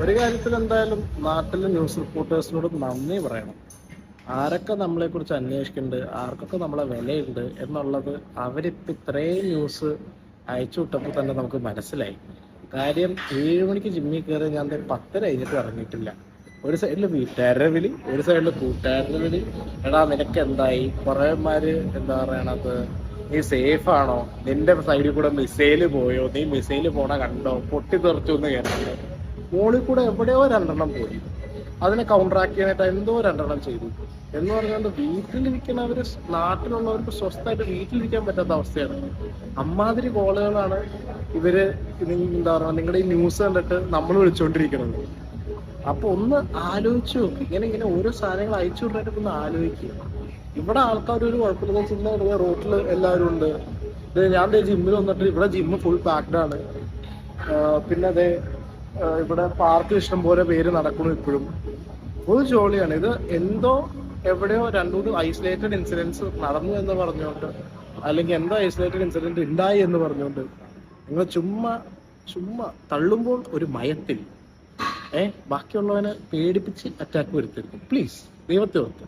ഒരു കാര്യത്തിൽ എന്തായാലും നാട്ടിലെ ന്യൂസ് റിപ്പോർട്ടേഴ്സിനോട് നന്ദി പറയണം. ആരൊക്കെ നമ്മളെ കുറിച്ച് അന്വേഷിക്കുന്നുണ്ട്, ആർക്കൊക്കെ നമ്മളെ വിലയുണ്ട് എന്നുള്ളത് അവരിപ്പോൾ ഇത്രയും ന്യൂസ് അയച്ചു വിട്ടപ്പോൾ തന്നെ നമുക്ക് മനസ്സിലായി. കാര്യം 7 മണിക്ക് ജിമ്മിൽ കയറി ഞാൻ 10 കഴിഞ്ഞിട്ട് ഇറങ്ങിയിട്ടില്ല. ഒരു സൈഡിൽ വീട്ടുകാരുടെ വിളി, ഒരു സൈഡിൽ കൂട്ടുകാരുടെ വിളി. എടാ നിനക്ക് എന്തായി, കുറേമാര് എന്താ പറയണത്, നീ സേഫ് ആണോ, നിന്റെ സൈഡിൽ കൂടെ മിസൈല് പോയോ, നീ മിസൈല് പോണ കണ്ടോ, പൊട്ടി തെറിച്ചു എന്ന് കേട്ടോ. മോളിൽ കൂടെ എവിടെയോ 2 പോയി, അതിനെ കൗണ്ടറാക്ട് ചെയ്യാനായിട്ട് എന്തോ 2 ചെയ്തു എന്ന് പറഞ്ഞുകൊണ്ട് വീട്ടിലിരിക്കുന്നവര്, നാട്ടിലുള്ളവർക്ക് സ്വസ്ഥമായിട്ട് വീട്ടിലിരിക്കാൻ പറ്റാത്ത അവസ്ഥയാണ്. അമ്മാതിരി കോളുകളാണ് ഇവര് എന്താ പറയുക നിങ്ങളുടെ ഈ ന്യൂസ് കണ്ടിട്ട് നമ്മൾ വിളിച്ചുകൊണ്ടിരിക്കുന്നത്. അപ്പൊ ഒന്ന് ആലോചിച്ച് നോക്ക്, ഇങ്ങനെ ഓരോ സാധനങ്ങൾ അയച്ചു വിടാനായിട്ട് ഒന്ന് ആലോചിക്കുക. ഇവിടെ ആൾക്കാർ ഒരു കുഴപ്പമില്ല, ചിന്ന റോട്ടിൽ എല്ലാവരും ഉണ്ട്. ഞാൻ ജിമ്മിൽ വന്നിട്ട് ഇവിടെ ജിമ്മ് ഫുൾ പാക്ഡ് ആണ്. പിന്നെ അതെ ഇവിടെ പാർക്കിൽ ഇഷ്ടം പോലെ പേര് നടക്കുന്നു. ഇപ്പോഴും ഫുൾ ജോളിയാണ്. ഇത് എന്തോ എവിടെയോ 2-3 ഐസൊലേറ്റഡ് ഇൻസിഡൻസ് നടന്നു എന്ന് പറഞ്ഞുകൊണ്ട്, അല്ലെങ്കിൽ എന്തോ ഐസൊലേറ്റഡ് ഇൻസിഡന്റ് ഉണ്ടായി എന്ന് പറഞ്ഞുകൊണ്ട് നിങ്ങൾ ചുമ്മാ തള്ളുമ്പോൾ ഒരു മയത്തിൽ ബാക്കിയുള്ളവനെ പേടിപ്പിച്ച് അറ്റാക്ക് വരുത്തരുത് പ്ലീസ്. ദൈവത്തെ ഓർത്ത്